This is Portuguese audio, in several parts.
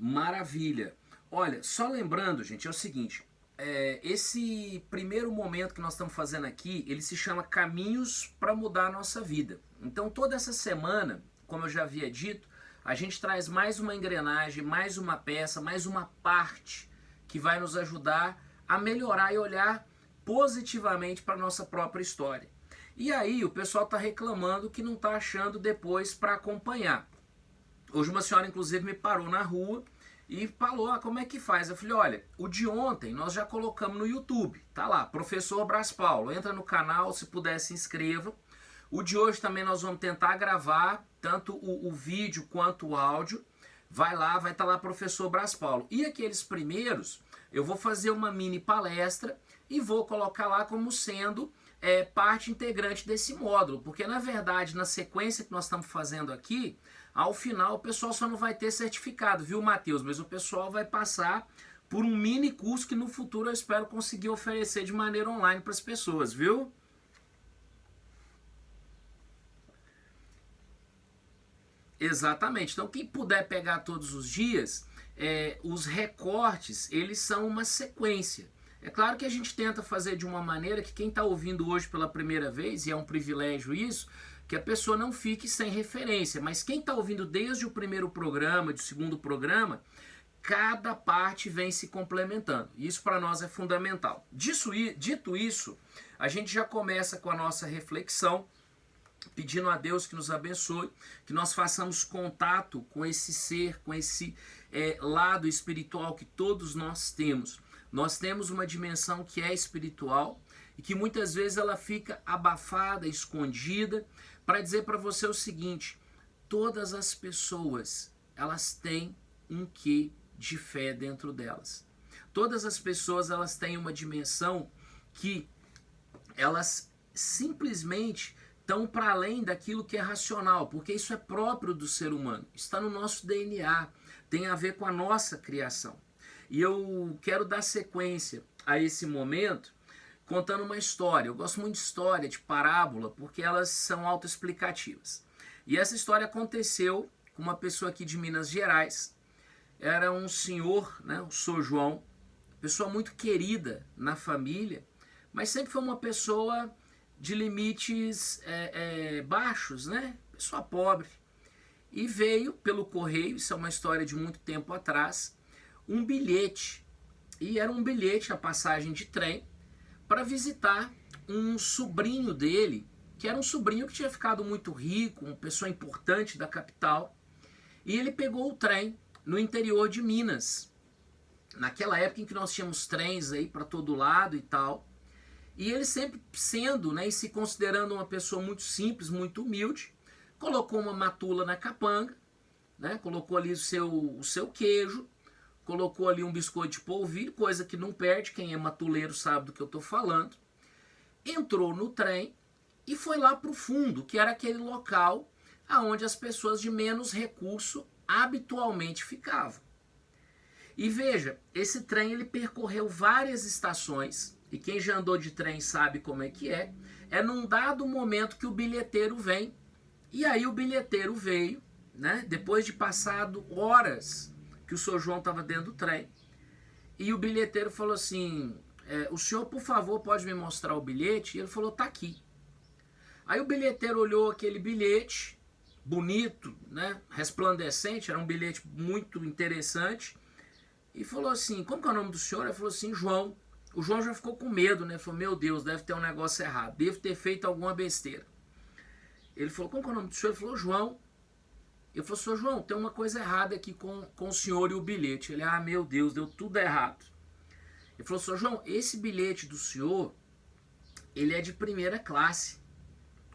Maravilha. Olha, só lembrando, gente, é o seguinte, esse primeiro momento que nós estamos fazendo aqui, ele se chama Caminhos para Mudar a Nossa Vida. Então toda essa semana, como eu já havia dito, a gente traz mais uma engrenagem, mais uma peça, mais uma parte que vai nos ajudar a melhorar e olhar positivamente para a nossa própria história. E aí o pessoal está reclamando que não está achando depois para acompanhar. Hoje uma senhora inclusive me parou na rua e falou, como é que faz? Eu falei, olha, o de ontem nós já colocamos no YouTube, tá lá, Professor Brás Paulo, entra no canal, se puder se inscreva. O de hoje também nós vamos tentar gravar, tanto o vídeo quanto o áudio, vai lá, vai estar lá Professor Brás Paulo. E aqueles primeiros, eu vou fazer uma mini palestra e vou colocar lá como sendo parte integrante desse módulo, porque na verdade, na sequência que nós estamos fazendo aqui, ao final o pessoal só não vai ter certificado, viu, Matheus? Mas o pessoal vai passar por um mini curso que no futuro eu espero conseguir oferecer de maneira online para as pessoas, viu? Exatamente. Então quem puder pegar todos os dias, os recortes, eles são uma sequência. É claro que a gente tenta fazer de uma maneira que quem está ouvindo hoje pela primeira vez, e é um privilégio isso, que a pessoa não fique sem referência. Mas quem está ouvindo desde o primeiro programa, do segundo programa, cada parte vem se complementando. Isso para nós é fundamental. Dito isso, a gente já começa com a nossa reflexão, pedindo a Deus que nos abençoe, que nós façamos contato com esse ser, com esse lado espiritual que todos nós temos. Nós temos uma dimensão que é espiritual e que muitas vezes ela fica abafada, escondida, para dizer para você o seguinte, todas as pessoas, elas têm um quê de fé dentro delas. Todas as pessoas, elas têm uma dimensão que elas simplesmente estão para além daquilo que é racional, porque isso é próprio do ser humano, está no nosso DNA, tem a ver com a nossa criação. E eu quero dar sequência a esse momento contando uma história. Eu gosto muito de história, de parábola, porque elas são autoexplicativas. E essa história aconteceu com uma pessoa aqui de Minas Gerais. Era um senhor, né, o Sr. João, pessoa muito querida na família, mas sempre foi uma pessoa de limites baixos, né? Pessoa pobre. E veio pelo correio, isso é uma história de muito tempo atrás, um bilhete. E era um bilhete, a passagem de trem, para visitar um sobrinho dele, que era um sobrinho que tinha ficado muito rico, uma pessoa importante da capital. E ele pegou o trem no interior de Minas. Naquela época em que nós tínhamos trens aí para todo lado e tal. E ele sempre sendo, né, e se considerando uma pessoa muito simples, muito humilde, colocou uma matula na capanga, né, colocou ali o seu queijo, colocou ali um biscoito de polvilho, coisa que não perde, quem é matuleiro sabe do que eu estou falando. Entrou no trem e foi lá para o fundo, que era aquele local onde as pessoas de menos recurso habitualmente ficavam. E veja, esse trem ele percorreu várias estações, e quem já andou de trem sabe como é que é num dado momento que o bilheteiro vem, e aí o bilheteiro veio, né, depois de passado horas que o Sr. João estava dentro do trem, e o bilheteiro falou assim, o senhor por favor pode me mostrar o bilhete? E ele falou, tá aqui. Aí o bilheteiro olhou aquele bilhete, bonito, né, resplandecente, era um bilhete muito interessante, e falou assim, como que é o nome do senhor? Ele falou assim, João. O João já ficou com medo, né? Falou, meu Deus, deve ter um negócio errado, devo ter feito alguma besteira. Ele falou, como que é o nome do senhor? Ele falou, João. Eu falei, senhor João, tem uma coisa errada aqui com o senhor e o bilhete. Ele, meu Deus, deu tudo errado. Ele falou, senhor João, esse bilhete do senhor, ele é de primeira classe.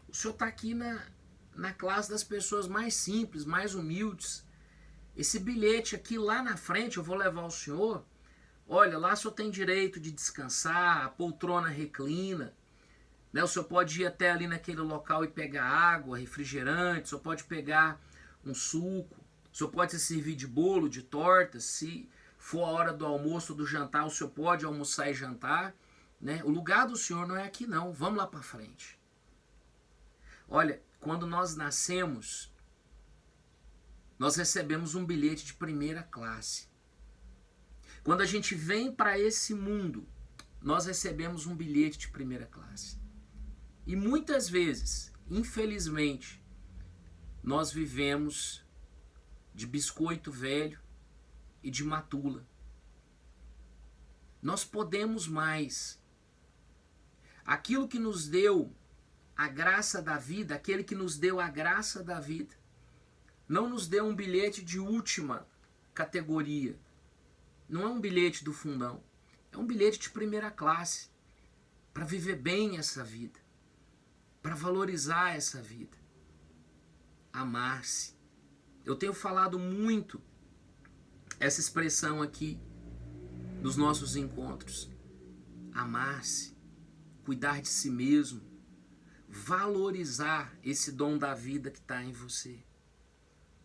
O senhor está aqui na classe das pessoas mais simples, mais humildes. Esse bilhete aqui lá na frente, eu vou levar o senhor. Olha, lá o senhor tem direito de descansar, a poltrona reclina. Né? O senhor pode ir até ali naquele local e pegar água, refrigerante, o senhor pode pegar um suco, o senhor pode se servir de bolo, de torta, se for a hora do almoço ou do jantar, o senhor pode almoçar e jantar. Né? O lugar do senhor não é aqui não, vamos lá para frente. Olha, quando nós nascemos, nós recebemos um bilhete de primeira classe. Quando a gente vem para esse mundo, nós recebemos um bilhete de primeira classe. E muitas vezes, infelizmente, nós vivemos de biscoito velho e de matula. Nós podemos mais. Aquilo que nos deu a graça da vida, aquele que nos deu a graça da vida, não nos deu um bilhete de última categoria. Não é um bilhete do fundão. É um bilhete de primeira classe. Para viver bem essa vida. Para valorizar essa vida. Amar-se. Eu tenho falado muito essa expressão aqui nos nossos encontros. Amar-se. Cuidar de si mesmo. Valorizar esse dom da vida que está em você.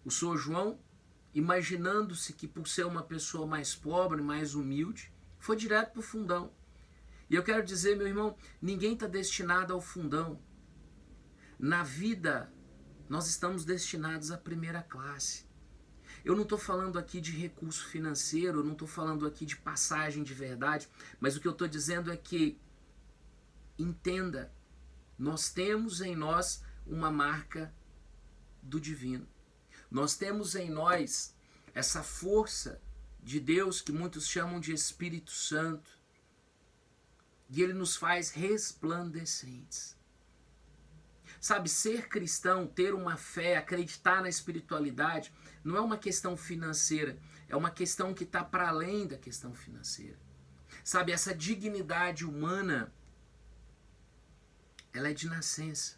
O Sr. João, imaginando-se que por ser uma pessoa mais pobre, mais humilde, foi direto para o fundão. E eu quero dizer, meu irmão, ninguém está destinado ao fundão. Na vida, nós estamos destinados à primeira classe. Eu não estou falando aqui de recurso financeiro, eu não estou falando aqui de passagem de verdade, mas o que eu estou dizendo é que, entenda, nós temos em nós uma marca do divino. Nós temos em nós essa força de Deus que muitos chamam de Espírito Santo. E ele nos faz resplandecentes. Sabe, ser cristão, ter uma fé, acreditar na espiritualidade, não é uma questão financeira, é uma questão que está para além da questão financeira. Sabe, essa dignidade humana, ela é de nascença.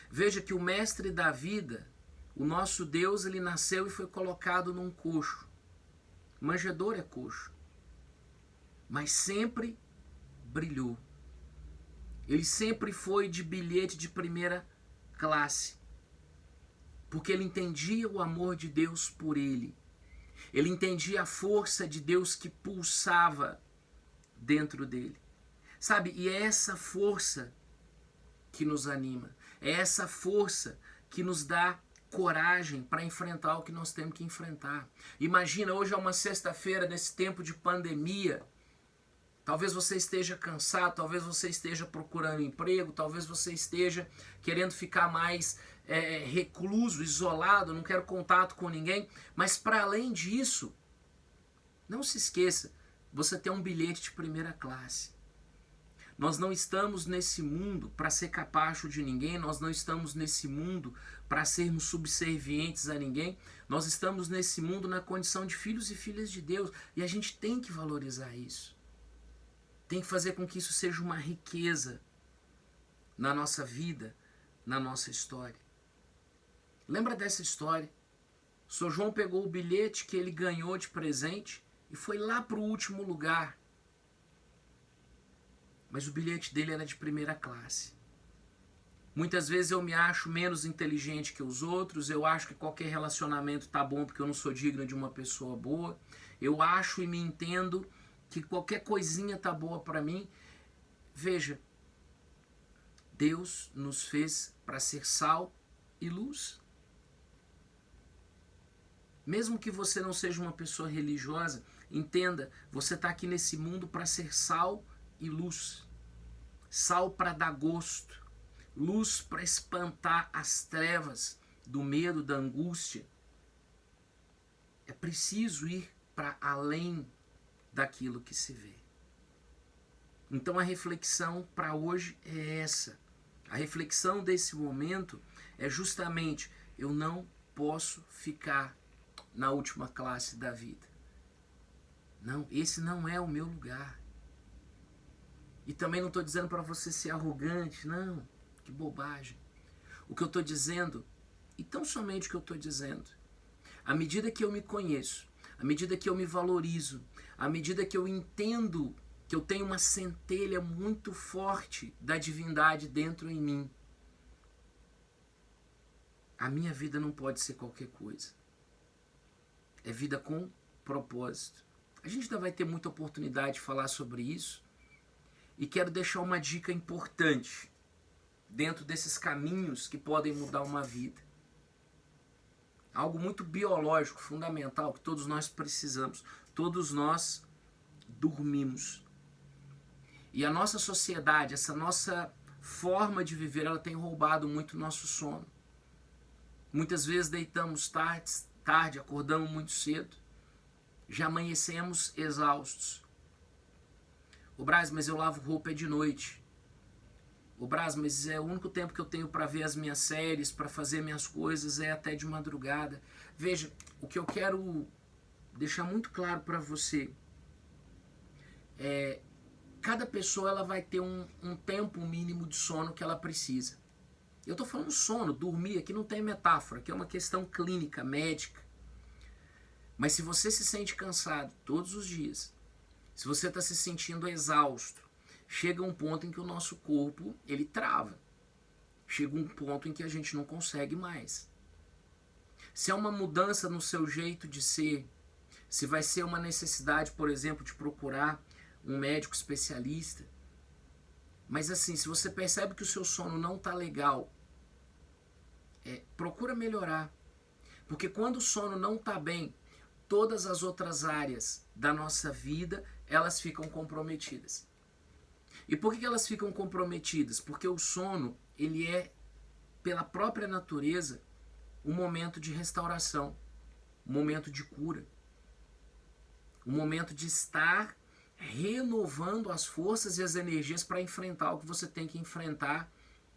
Veja que o mestre da vida, o nosso Deus, ele nasceu e foi colocado num coxo. Manjedouro é coxo. Mas sempre brilhou. Ele sempre foi de bilhete de primeira classe. Porque ele entendia o amor de Deus por ele. Ele entendia a força de Deus que pulsava dentro dele. Sabe, e é essa força que nos anima. É essa força que nos dá coragem para enfrentar o que nós temos que enfrentar. Imagina, hoje é uma sexta-feira, nesse tempo de pandemia. Talvez você esteja cansado, talvez você esteja procurando emprego, talvez você esteja querendo ficar mais recluso, isolado, não quero contato com ninguém. Mas para além disso, não se esqueça, você tem um bilhete de primeira classe. Nós não estamos nesse mundo para ser capacho de ninguém, nós não estamos nesse mundo para sermos subservientes a ninguém, nós estamos nesse mundo na condição de filhos e filhas de Deus, e a gente tem que valorizar isso. Tem que fazer com que isso seja uma riqueza na nossa vida, na nossa história. Lembra dessa história? O Sr. João pegou o bilhete que ele ganhou de presente e foi lá para o último lugar. Mas o bilhete dele era de primeira classe. Muitas vezes eu me acho menos inteligente que os outros, eu acho que qualquer relacionamento tá bom porque eu não sou digno de uma pessoa boa, eu acho e me entendo que qualquer coisinha tá boa para mim. Veja, Deus nos fez para ser sal e luz. Mesmo que você não seja uma pessoa religiosa, entenda, você está aqui nesse mundo para ser sal e luz. Sal para dar gosto, luz para espantar as trevas do medo, da angústia. É preciso ir para além daquilo que se vê. Então a reflexão para hoje é essa. A reflexão desse momento é justamente: eu não posso ficar na última classe da vida. Não, esse não é o meu lugar. E também não estou dizendo para você ser arrogante, não, que bobagem. O que eu estou dizendo, e tão somente o que eu estou dizendo, à medida que eu me conheço, à medida que eu me valorizo, à medida que eu entendo que eu tenho uma centelha muito forte da divindade dentro em mim, a minha vida não pode ser qualquer coisa. É vida com propósito. A gente ainda vai ter muita oportunidade de falar sobre isso. E quero deixar uma dica importante dentro desses caminhos que podem mudar uma vida. algo muito biológico, fundamental, que todos nós precisamos. Todos nós dormimos. E a nossa sociedade, essa nossa forma de viver, ela tem roubado muito o nosso sono. Muitas vezes deitamos tarde, acordamos muito cedo, já amanhecemos exaustos. O Braz, mas eu lavo roupa de noite. O Braz, mas é o único tempo que eu tenho para ver as minhas séries, para fazer minhas coisas, é até de madrugada. Veja, o que eu quero deixar muito claro para você é cada pessoa ela vai ter um tempo mínimo de sono que ela precisa. Eu estou falando sono, dormir, aqui não tem metáfora, aqui é uma questão clínica, médica. Mas se você se sente cansado todos os dias, se você está se sentindo exausto, chega um ponto em que o nosso corpo ele trava. Chega um ponto em que a gente não consegue mais. Se é uma mudança no seu jeito de ser, se vai ser uma necessidade, por exemplo, de procurar um médico especialista. Mas assim, se você percebe que o seu sono não está legal, procura melhorar. Porque quando o sono não está bem, todas as outras áreas da nossa vida, elas ficam comprometidas. E por que elas ficam comprometidas? Porque o sono, ele é, pela própria natureza, um momento de restauração, um momento de cura, um momento de estar renovando as forças e as energias para enfrentar o que você tem que enfrentar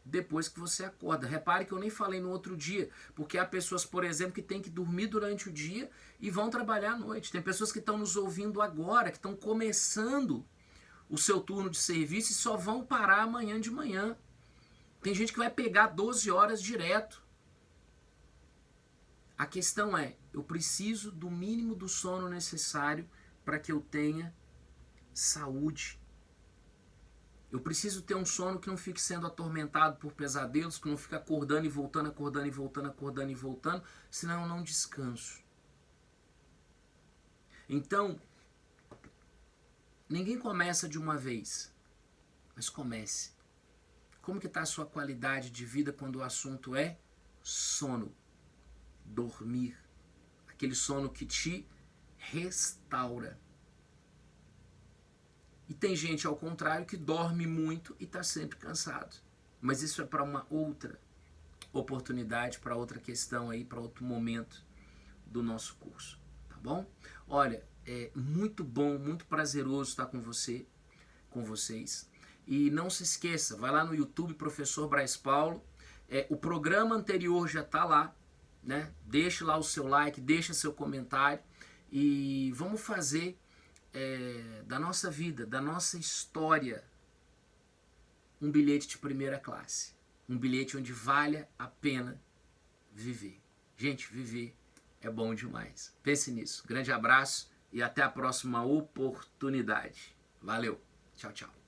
depois que você acorda. Repare que eu nem falei no outro dia, porque há pessoas, por exemplo, que têm que dormir durante o dia e vão trabalhar à noite. Tem pessoas que estão nos ouvindo agora, que estão começando o seu turno de serviço e só vão parar amanhã de manhã. Tem gente que vai pegar 12 horas direto. A questão é, eu preciso do mínimo do sono necessário para que eu tenha saúde. Eu preciso ter um sono que não fique sendo atormentado por pesadelos, que não fique acordando e voltando, acordando e voltando, acordando e voltando, senão eu não descanso. Então, ninguém começa de uma vez, mas comece. Como que está a sua qualidade de vida quando o assunto é sono? Dormir. Aquele sono que te restaura. E tem gente, ao contrário, que dorme muito e está sempre cansado. Mas isso é para uma outra oportunidade, para outra questão aí, para outro momento do nosso curso. Tá bom? Olha, é muito bom, muito prazeroso estar com você, com vocês. E não se esqueça, vai lá no YouTube, Professor Braz Paulo. O programa anterior já está lá, né? Deixe lá o seu like, deixe seu comentário e vamos fazer da nossa vida, da nossa história, um bilhete de primeira classe. Um bilhete onde vale a pena viver. Gente, viver é bom demais. Pense nisso. Grande abraço e até a próxima oportunidade. Valeu. Tchau, tchau.